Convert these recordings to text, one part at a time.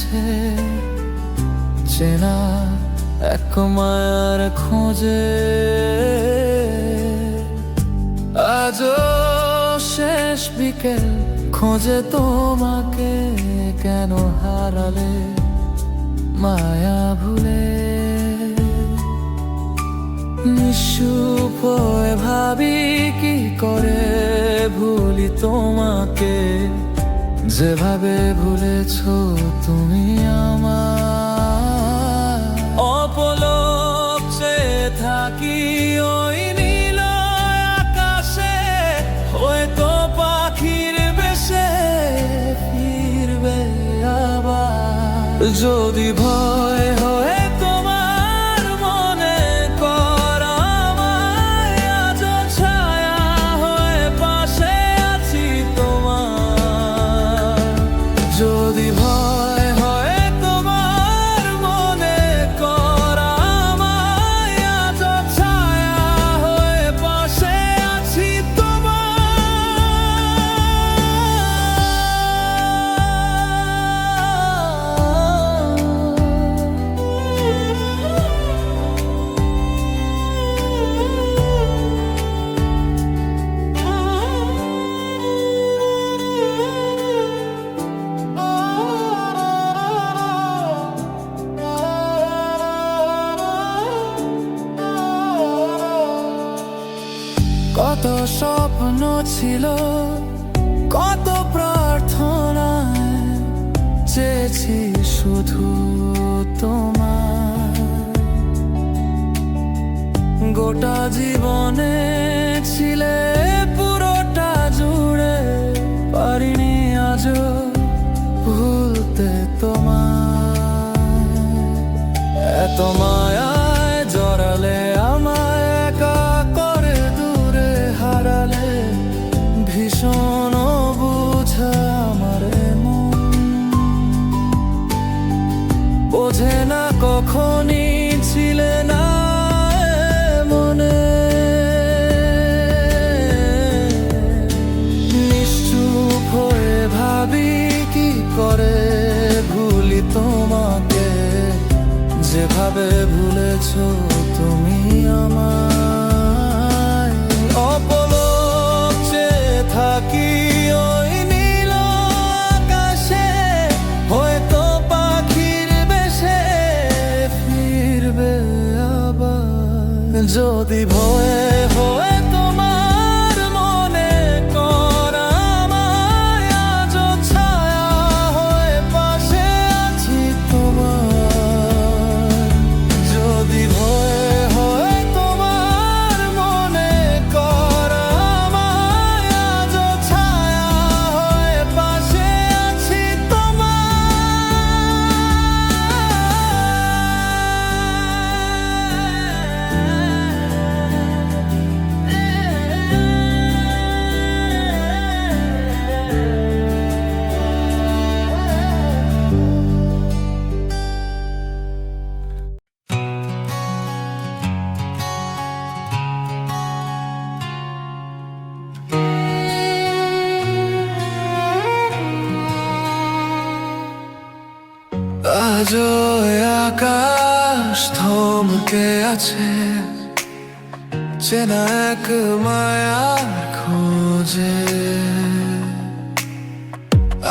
আছে চেনা এক মায়ার খোঁজে। আজও শেষ বিকেল খোঁজে তোমাকে, কেন হারালে মায়া ভুলে। নিঃসুপ হয়ে ভাবি কি করে ভুলি তোমাকে, যেভাবে ভুলেছো তুমি আমার। অপলক চেয়ে থাকি ওই নীল আকাশে, হয়তো পাখির বেশে ফিরবে আবার। যদি ভয় হয়ে তোমার মনে কর আমায়, আজও ছায়া হয়ে পাশে আছি তোমার। যদি ভয় হয় তোমার মনে কর আমায়, আজও ছায়া হয়ে পাশে আছি কত স্বপ্ন ছিল, কত প্রার্থনায় চেয়েছি শুধু তোমার। গোটা জীবনে ছিলে পুরোটা জুড়ে, পারিনি আজও ভুলতে তোমার। এত মায়ায় জড়ালে আমায়, একা করে দূরে হারালে, ভীষণ বুঝা আমার মন। বোঝে না কখনই ছিলে না মনে। নিশ্চুপ হয়ে ভাবি কি করে ভুলি তোমাকে, যেভাবে ভুলেছো তুমি আমায়। অপলক চেয়ে থাকি ওই নীল আকাশে, হয়তো পাখির বেশে ফিরবে আবার। যদি ভয়ে হয়ে তোমার মনে কর আমায়, আজও ছায়া হয়ে পাশে আছি তোমার। যদি ভয়ে হয় তোমার মনে কর আমায়, আজও ছায়া হয়ে পাশে আছি আজও আকাশ থমকে আছে চেনা এক মায়ার খোঁজে।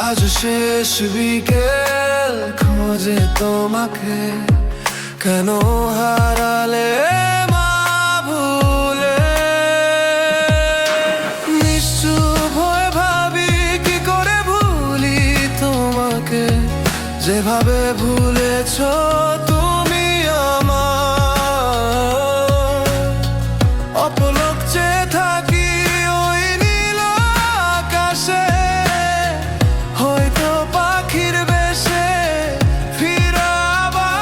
আজ শেষ বিকেল খোঁজে তোমাকে, কেন হারালে মা ভুলে। নিশ্চুপ হয়ে ভাবি কি করে ভুলি তোমাকে, যেভাবে ভুলেছো তুমি আমার। অপলক চেয়ে থাকি ওই নীল আকাশে, হয়তো পাখির বেশে ফিরে আবার।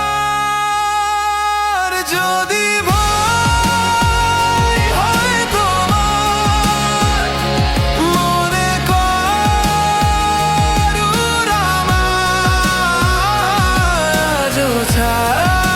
যদি ভয় হয় তোমার মনে কর আমায়, আজও ছায়া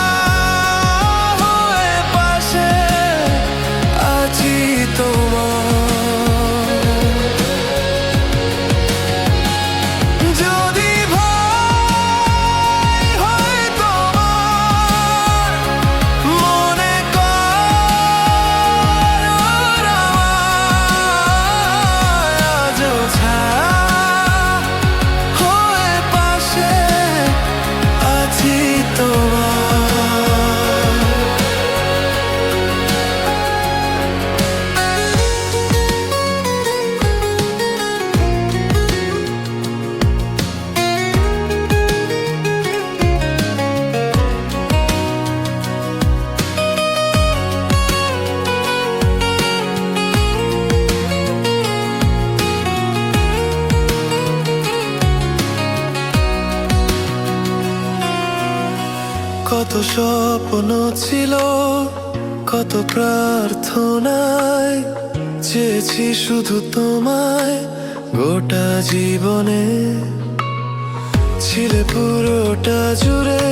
কত স্বপ্ন ছিল, কত প্রার্থনায় চেয়েছি শুধু তোমায় গোটা জীবনে। ছিলে পুরোটা জুড়ে,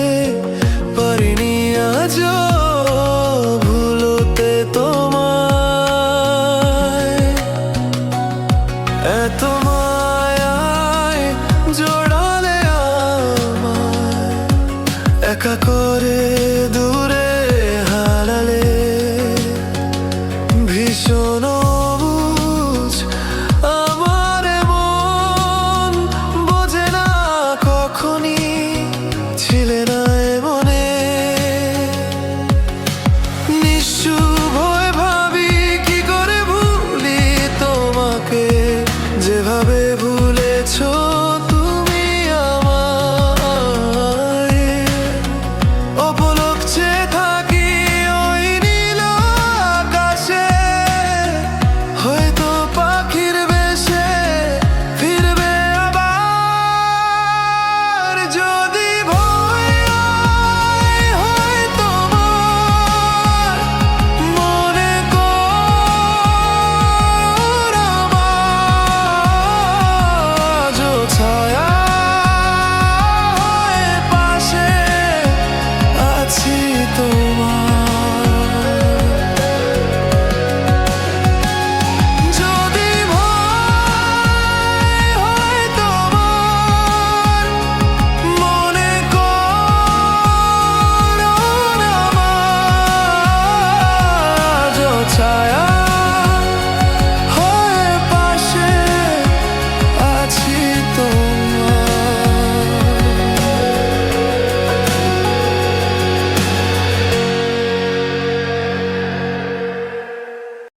পারিনি আজও ভুলতে তোমায়। এত মায়ায় জড়ালে আমায়, একা করে